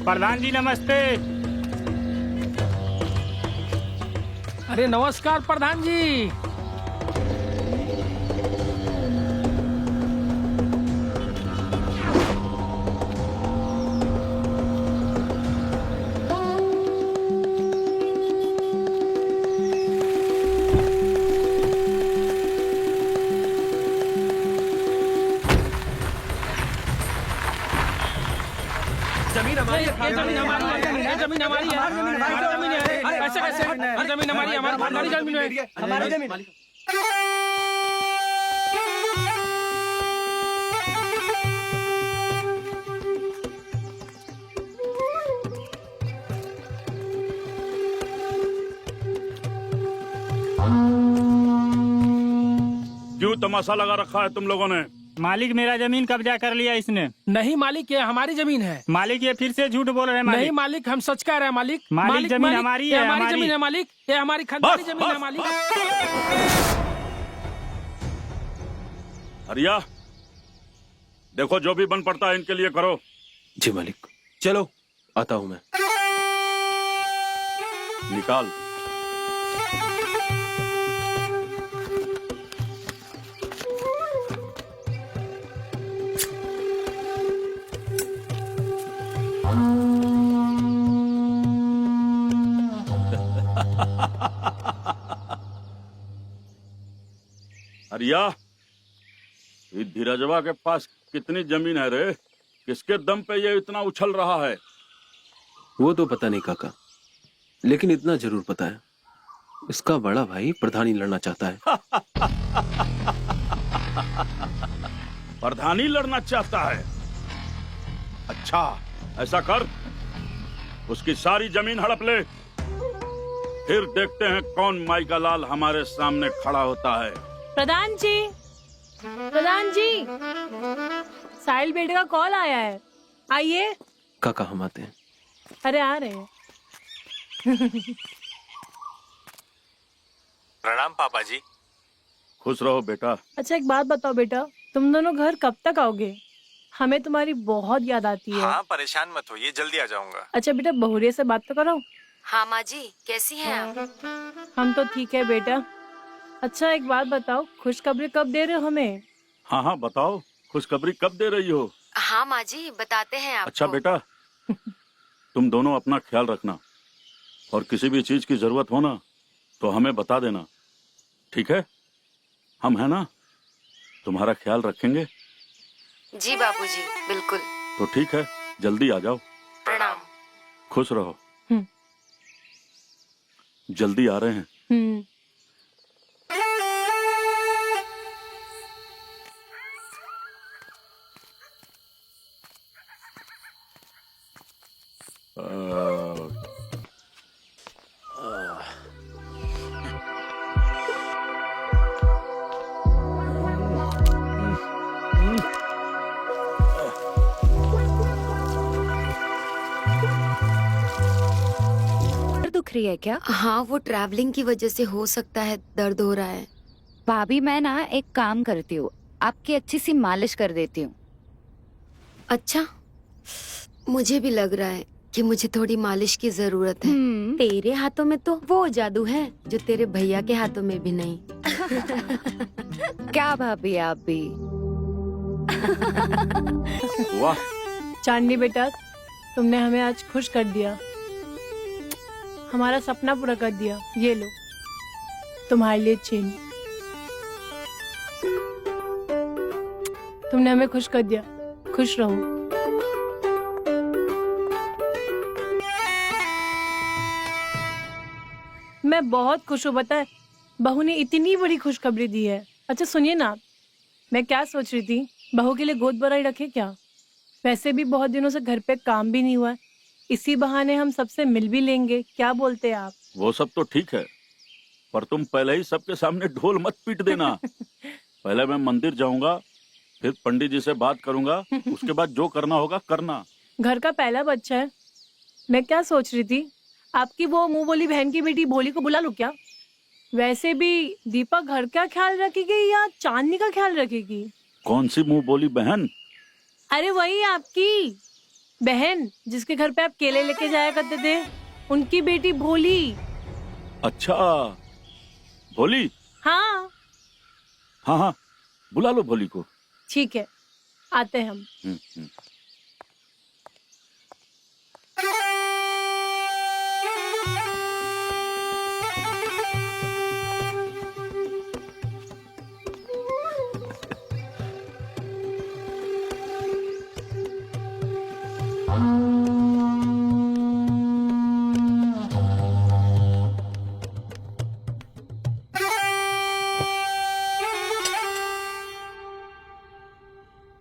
प्रधान जी नमस्ते। अरे नमस्कार प्रधान जी। जमीन हमारी है, ये जमीन हमारी है, ये जमीन हमारी है, हमारी जमीन है। अरे कैसे कैसे? हर जमीन हमारी है, हमारी खानदानी जमीन है। हमारी जमीन। क्यों तमाशा लगा रखा है तुम लोगों ने? मालिक मेरा जमीन कब्जा कर लिया इसने। नहीं मालिक, ये हमारी जमीन है। मालिक ये फिर से झूठ बोल रहे हैं नहीं मालिक। मालिक, हम सच कह रहे हैं मालिक। मालिक जमीन हमारी ये है, हमारी हमारी। जमीन है मालिक, ये हमारी खानदानी बस, जमीन है बस, मालिक। हरिया, देखो जो भी बन पड़ता है इनके लिए करो। जी मालिक। चलो आता हूँ मैं। निकाल। हरिया, ये धीरजवा के पास कितनी जमीन है रे? किसके दम पे ये इतना उछल रहा है? वो तो पता नहीं काका, लेकिन इतना जरूर पता है, इसका बड़ा भाई प्रधानी लड़ना चाहता है। प्रधानी लड़ना चाहता है? अच्छा, ऐसा कर, उसकी सारी जमीन हड़प ले, फिर देखते हैं कौन माई का लाल हमारे सामने खड़ा होता है। प्रधान जी, प्रधान जी, साहिल बेटे का कॉल आया है, आइए। काका हम आते हैं। अरे आ रहे हैं। प्रणाम पापा जी। खुश रहो बेटा। अच्छा एक बात बताओ बेटा, तुम दोनों घर कब तक आओगे? हमें तुम्हारी बहुत याद आती है। हाँ परेशान मत होइए, जल्दी आ जाऊंगा। अच्छा बेटा बहुरिया से बात तो करो। हाँ माँ जी, कैसी हैं आप? हम तो ठीक है बेटा। अच्छा एक बात बताओ, खुशखबरी कब दे रहे हो हमें? हाँ हाँ बताओ, खुशखबरी कब दे रही हो? हाँ माँ जी, बताते हैं आपको। अच्छा बेटा, तुम दोनों अपना ख्याल रखना, और किसी भी चीज की जरूरत हो ना तो हमें बता देना, ठीक है? हम है ना, तुम्हारा ख्याल रखेंगे। जी बाबूजी, बिल्कुल। तो ठीक है, जल्दी आ जाओ। प्रणाम। खुश रहो। जल्दी आ रहे हैं। दुख रही है क्या? हाँ, वो ट्रैवलिंग की वजह से हो सकता है, दर्द हो रहा है। भाभी मैं ना एक काम करती हूँ, आपकी अच्छी सी मालिश कर देती हूँ। अच्छा, मुझे भी लग रहा है कि मुझे थोड़ी मालिश की जरूरत है। तेरे हाथों में तो वो जादू है जो तेरे भैया के हाथों में भी नहीं। क्या भाभी आप भी। वाह चांदनी बेटा, तुमने हमें आज खुश कर दिया, हमारा सपना पूरा कर दिया। ये लो तुम्हारे लिए चेन। तुमने हमें खुश कर दिया, खुश रहो। मैं बहुत खुश हूँ, बताए बहू ने इतनी बड़ी खुशखबरी दी है। अच्छा सुनिए ना, मैं क्या सोच रही थी, बहू के लिए गोद भराई रखे क्या? वैसे भी बहुत दिनों से घर पे काम भी नहीं हुआ है, इसी बहाने हम सबसे मिल भी लेंगे। क्या बोलते हैं आप? वो सब तो ठीक है, पर तुम पहले ही सबके सामने ढोल मत पीट देना। पहले मैं मंदिर जाऊंगा, फिर पंडित जी से बात करूंगा, उसके बाद जो करना होगा करना। घर का पहला बच्चा है। मैं क्या सोच रही थी, आपकी वो मुंह बोली बहन की बेटी भोली को बुला लूं क्या? वैसे भी दीपा घर का ख्याल रखेगी या चांदनी का ख्याल रखेगी? कौन सी मुंह बोली बहन? अरे वही आपकी। बहन जिसके घर पे आप केले लेके जाया करते थे, उनकी बेटी भोली। अच्छा, भोली। हाँ हाँ हाँ, बुला लो भोली को। ठीक है, आते हैं हम। हम्म।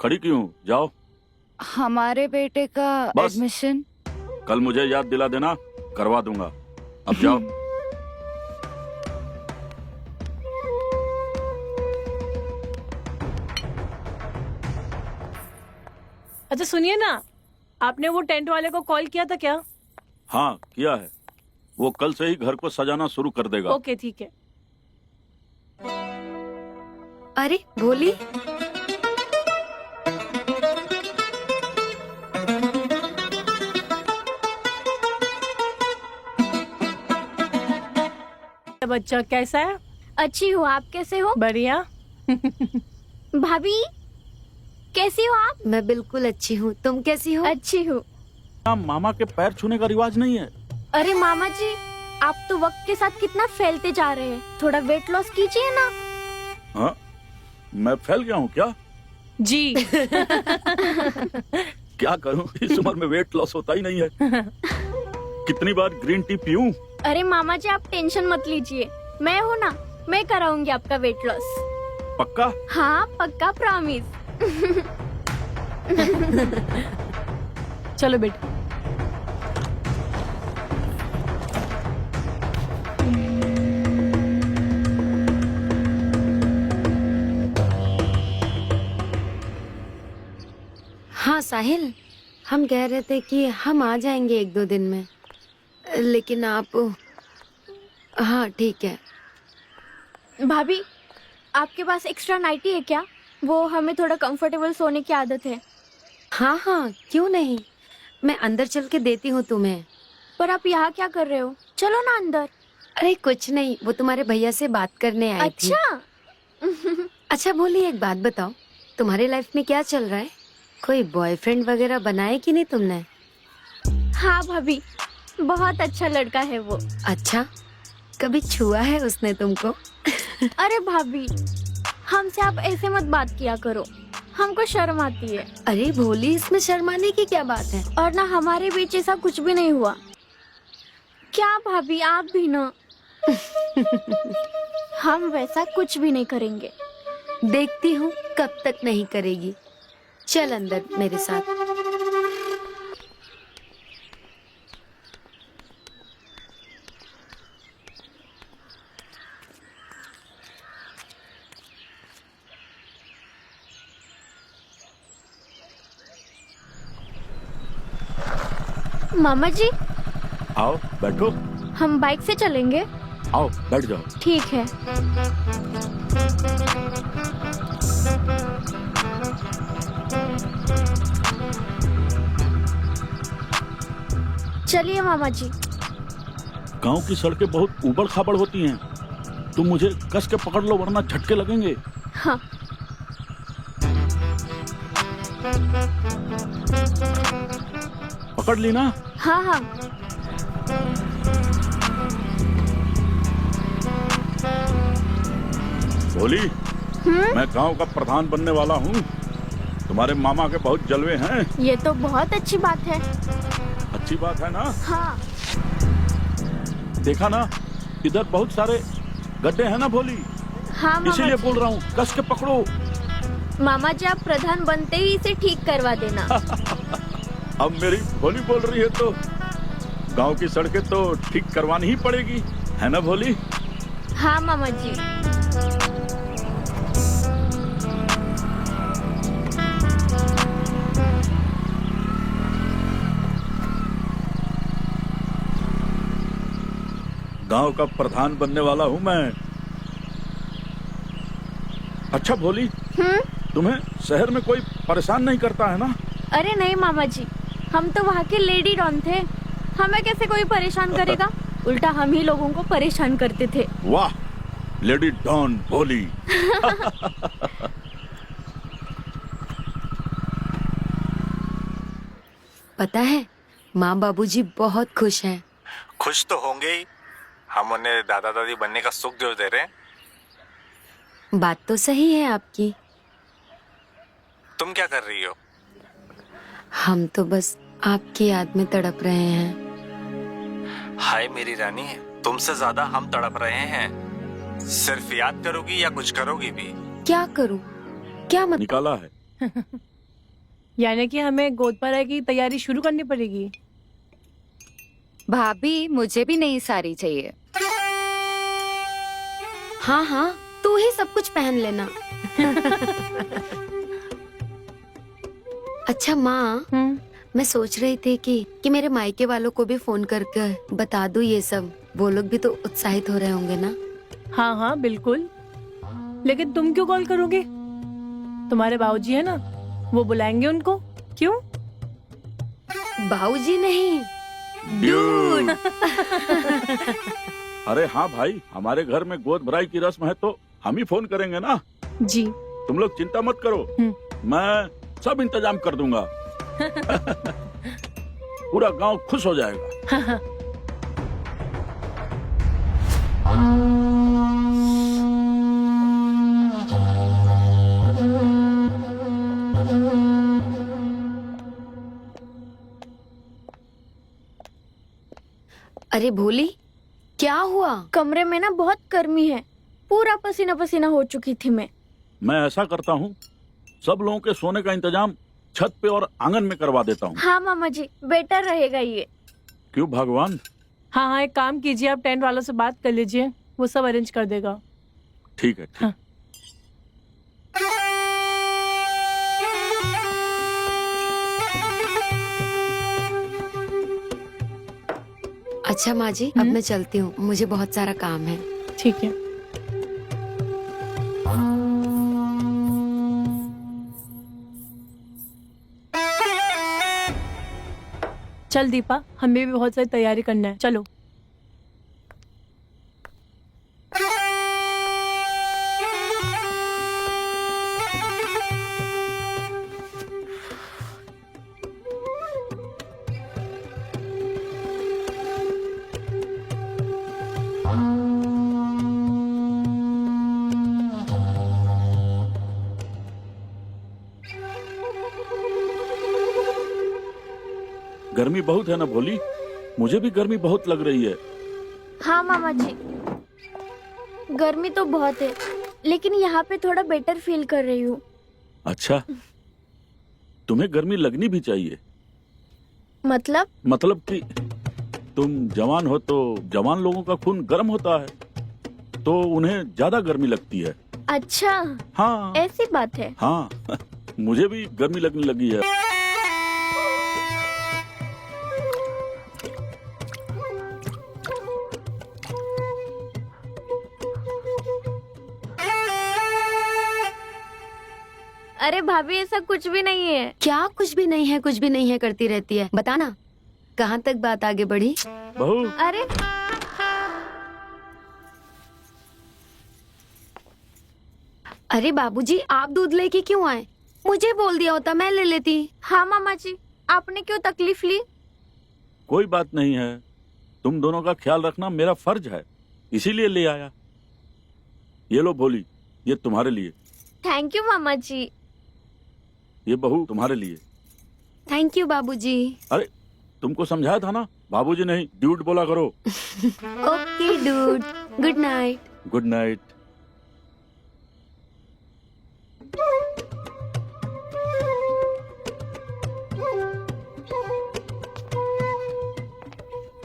खड़ी क्यों? जाओ। हमारे बेटे का बस। एडमिशन। कल मुझे याद दिला देना, करवा दूंगा। अब जाओ। अच्छा सुनिए ना, आपने वो टेंट वाले को कॉल किया था क्या? हाँ किया है, वो कल से ही घर को सजाना शुरू कर देगा। ओके ठीक है। अरे भोली, बच्चा कैसा है? अच्छी हूँ, आप कैसे हो? बढ़िया। भाभी कैसी हो आप? मैं बिल्कुल अच्छी हूँ, तुम कैसी हो? अच्छी हूँ। मामा के पैर छूने का रिवाज नहीं है। अरे मामा जी, आप तो वक्त के साथ कितना फैलते जा रहे हैं, थोड़ा वेट लॉस कीजिए ना। हाँ, मैं फैल गया हूँ क्या? जी। क्या करूँ, इस उम्र में वेट लॉस होता ही नहीं है। कितनी बार ग्रीन टी पीऊं? अरे मामा जी, आप टेंशन मत लीजिए, मैं हूँ ना, मैं कराऊंगी आपका वेट लॉस। पक्का? हाँ पक्का, प्रॉमिस। चलो बेटा। हाँ साहिल, हम कह रहे थे कि हम आ जाएंगे 1-2 दिन में, लेकिन आप। हाँ ठीक है। भाभी, आपके पास एक्स्ट्रा नाइटी है क्या? वो हमें थोड़ा कंफर्टेबल सोने की आदत है। हाँ हाँ, क्यों नहीं, मैं अंदर चल के देती हूँ तुम्हें। पर आप यहाँ क्या कर रहे हो? चलो ना अंदर। अरे कुछ नहीं, वो तुम्हारे भैया से बात करने आई थी। अच्छा। अच्छा बोली, एक बात बताओ, तुम्हारी लाइफ में क्या चल रहा है? कोई बॉयफ्रेंड वगैरह बनाए कि नहीं तुमने? हाँ भाभी, बहुत अच्छा लड़का है वो। अच्छा, कभी छुआ है उसने तुमको? अरे भाभी, हमसे आप ऐसे मत बात किया करो, हमको शर्म आती है। अरे भोली, इसमें शर्माने की क्या बात है? और ना हमारे बीच ऐसा कुछ भी नहीं हुआ। क्या भाभी, आप भी ना। हम वैसा कुछ भी नहीं करेंगे। देखती हूँ कब तक नहीं करेगी। चल अंदर मेरे साथ। मामा जी, आओ बैठो। हम बाइक से चलेंगे। आओ बैठ जाओ। ठीक है। चलिए मामा जी। गांव की सड़कें बहुत उबड़ खाबड़ होती हैं, तुम मुझे कस के पकड़ लो वरना झटके लगेंगे। हाँ। पकड़ ली ना? हाँ हाँ। बोली, मैं गांव का प्रधान बनने वाला हूँ। तुम्हारे मामा के बहुत जलवे हैं। ये तो बहुत अच्छी बात है। अच्छी बात है ना? हाँ। देखा ना, इधर बहुत सारे गड्ढे हैं ना भोली। हाँ मामा इसीलिए जी। बोल रहा हूँ, कस के पकड़ो। मामा जी, आप प्रधान बनते ही इसे ठीक करवा देना। अब मेरी भोली बोल रही है तो गांव की सड़कें तो ठीक करवानी ही पड़ेगी, है ना भोली? हाँ मामा जी। गांव का प्रधान बनने वाला हूँ मैं। अच्छा भोली, तुम्हें शहर में कोई परेशान नहीं करता है ना? अरे नहीं मामा जी, हम तो वहाँ के लेडी डॉन थे, हमें कैसे कोई परेशान करेगा? उल्टा हम ही लोगों को परेशान करते थे। वाह, लेडी डॉन भोली। पता है माँ बाबूजी बहुत खुश हैं। खुश तो होंगे ही, हम उन्हें दादा दादी बनने का सुख जो दे रहे हैं। बात तो सही है आपकी। तुम क्या कर रही हो? हम तो बस आपकी याद में तड़प रहे हैं। हाय मेरी रानी, तुमसे ज्यादा हम तड़प रहे हैं। सिर्फ याद करोगी या कुछ करोगी भी? क्या करूं? क्या मतलब? निकाला है। यानी कि हमें गोद भराई की तैयारी शुरू करनी पड़ेगी। भाभी मुझे भी नई साड़ी चाहिए। हाँ हाँ, तू ही सब कुछ पहन लेना। अच्छा माँ, मैं सोच रही थी कि मेरे मायके वालों को भी फोन करके बता दूं ये सब। वो लोग भी तो उत्साहित हो रहे होंगे ना। हाँ हाँ बिल्कुल, लेकिन तुम क्यों कॉल करोगे? तुम्हारे बाबूजी है ना, वो बुलाएंगे उनको। क्यों? बाबूजी नहीं, ड्यूड। अरे हाँ भाई, हमारे घर में गोद भराई की रस्म है तो हम ही फोन करेंगे ना। जी। तुम लोग चिंता मत करो, मैं सब इंतजाम कर दूंगा। पूरा गांव खुश हो जाएगा। अरे भोली, क्या हुआ? कमरे में ना बहुत गर्मी है, पूरा पसीना पसीना हो चुकी थी मैं। ऐसा करता हूँ, सब लोगों के सोने का इंतजाम छत पे और आंगन में करवा देता हूँ। हाँ मामा जी, बेटर रहेगा ये। क्यों भगवान? हाँ हाँ, एक काम कीजिए, आप टेंट वालों से बात कर लीजिए, वो सब अरेंज कर देगा। ठीक है, ठीक। हाँ। अच्छा माँ जी, अब मैं चलती हूँ, मुझे बहुत सारा काम है। ठीक है। चल दीपा, हमें भी बहुत सारी तैयारी करना है, चलो। गर्मी बहुत है ना भोली? मुझे भी गर्मी बहुत लग रही है। हाँ मामा जी, गर्मी तो बहुत है, लेकिन यहाँ पे थोड़ा बेटर फील कर रही हूँ। अच्छा, तुम्हें गर्मी लगनी भी चाहिए। मतलब कि तुम जवान हो तो जवान लोगों का खून गर्म होता है, तो उन्हें ज्यादा गर्मी लगती है। अच्छा, हाँ ऐसी बात है। हाँ। मुझे भी गर्मी लगने लगी है। अरे भाभी, ऐसा कुछ भी नहीं है। क्या कुछ भी नहीं है, कुछ भी नहीं है करती रहती है? बताना, कहाँ तक बात आगे बढ़ी? बहू, अरे अरे बाबूजी, आप दूध लेके क्यों आए? मुझे बोल दिया होता, मैं ले लेती। हाँ मामा जी, आपने क्यों तकलीफ ली? कोई बात नहीं है, तुम दोनों का ख्याल रखना मेरा फर्ज है, इसीलिए ले आया। ये लो भोली, ये तुम्हारे लिए। थैंक यू मामा जी। ये बहू तुम्हारे लिए। थैंक यू बाबूजी। अरे तुमको समझाया था ना, बाबूजी नहीं ड्यूड बोला करो। Okay dude, good night. Good night.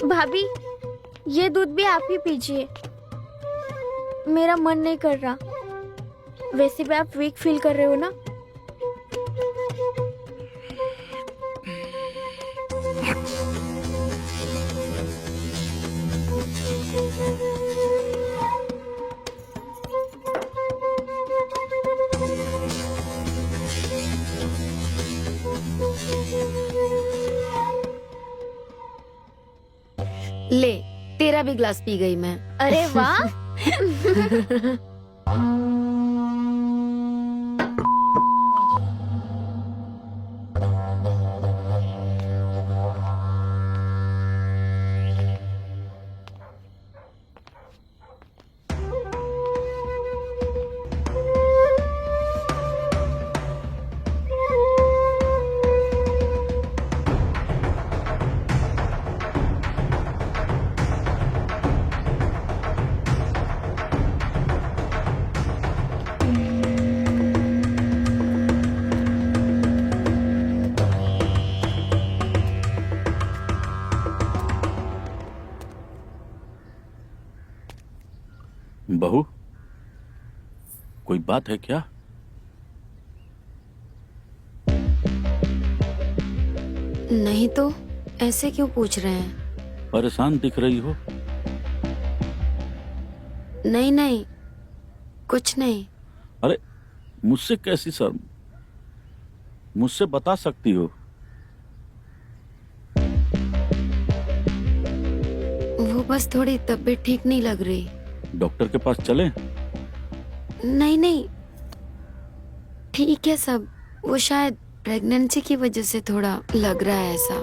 भाभी, ये दूध भी आप ही पीजिए, मेरा मन नहीं कर रहा। वैसे भी आप वीक फील कर रहे हो ना। ले, तेरा भी ग्लास पी गई मैं। अरे वाह। बहू, कोई बात है क्या? नहीं तो ऐसे क्यों पूछ रहे हैं? परेशान दिख रही हो। नहीं नहीं, कुछ नहीं। अरे मुझसे कैसी शर्म? मुझसे बता सकती हो। वो बस थोड़ी तबीयत ठीक नहीं लग रही। डॉक्टर के पास चलें? नहीं नहीं, ठीक है सब। वो शायद प्रेगनेंसी की वजह से थोड़ा लग रहा है ऐसा।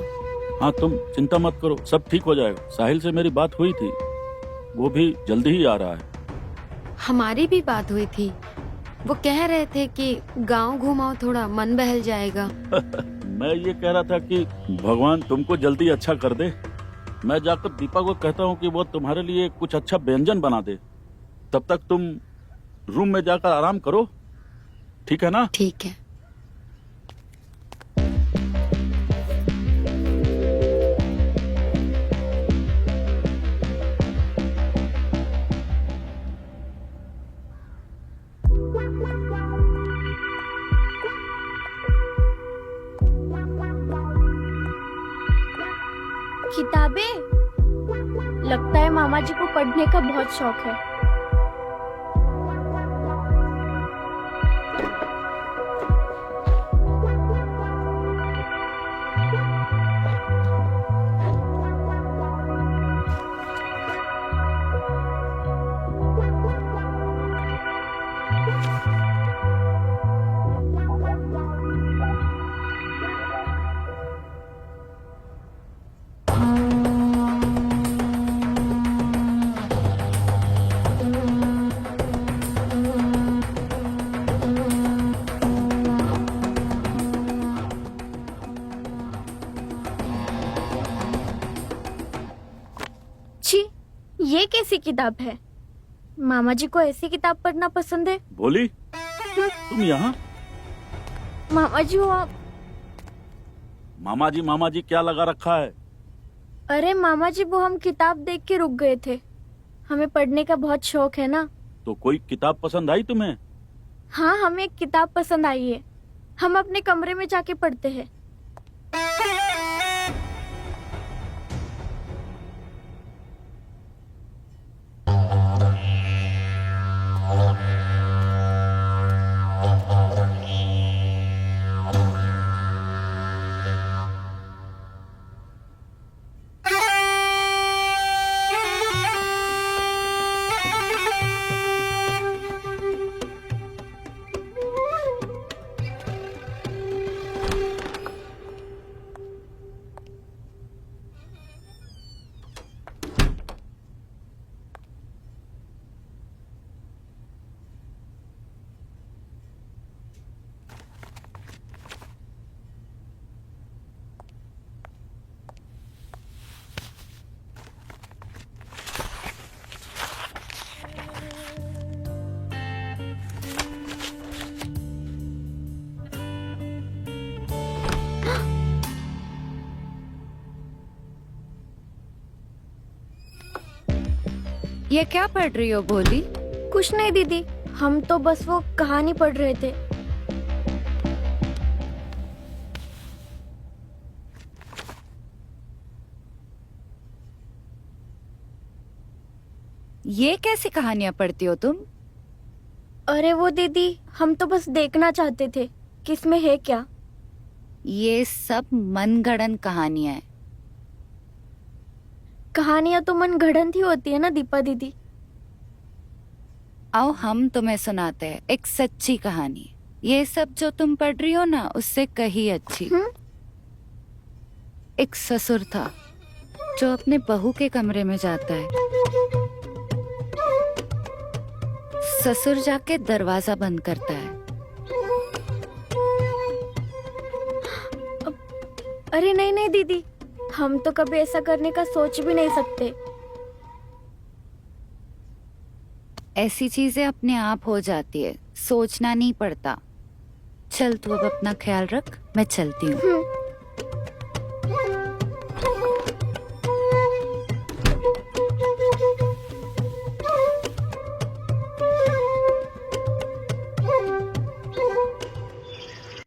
हाँ, तुम चिंता मत करो, सब ठीक हो जाएगा। साहिल से मेरी बात हुई थी, वो भी जल्दी ही आ रहा है। हमारी भी बात हुई थी, वो कह रहे थे कि गांव घुमाओ, थोड़ा मन बहल जाएगा। मैं ये कह रहा था कि भगवान तुमको जल्दी अच्छा कर दे। मैं जाकर दीपा को कहता हूँ कि वो तुम्हारे लिए कुछ अच्छा व्यंजन बना दे। तब तक तुम रूम में जाकर आराम करो, ठीक है ना? ठीक है। किताबें? लगता है मामा जी को पढ़ने का बहुत शौक है। छी, ये कैसी किताब है? मामा जी को ऐसी किताब पढ़ना पसंद है। बोली तुम यहाँ? मामा जी वो आप। मामा जी क्या लगा रखा है? अरे मामा जी, वो हम किताब देख के रुक गए थे। हमें पढ़ने का बहुत शौक है ना। तो कोई किताब पसंद आई तुम्हें? हाँ, हमें एक किताब पसंद आई है। हम अपने कमरे में जाके पढ़ते हैं। ये क्या पढ़ रही हो भोली? कुछ नहीं दीदी, हम तो बस वो कहानी पढ़ रहे थे। ये कैसी कहानियां पढ़ती हो तुम? अरे वो दीदी, हम तो बस देखना चाहते थे कि इसमें है क्या। ये सब मनगढ़ंत कहानियां हैं। कहानियां तो मन गढ़ंत ही होती है ना दीपा दीदी। आओ हम तुम्हें सुनाते हैं एक सच्ची कहानी। ये सब जो तुम पढ़ रही हो ना उससे कहीं अच्छी। एक ससुर था जो अपने बहू के कमरे में जाता है। ससुर जाके दरवाजा बंद करता है। अरे नहीं नहीं दीदी, हम तो कभी ऐसा करने का सोच भी नहीं सकते। ऐसी चीजें अपने आप हो जाती है, सोचना नहीं पड़ता। चल तू अब अपना ख्याल रख, मैं चलती हूँ।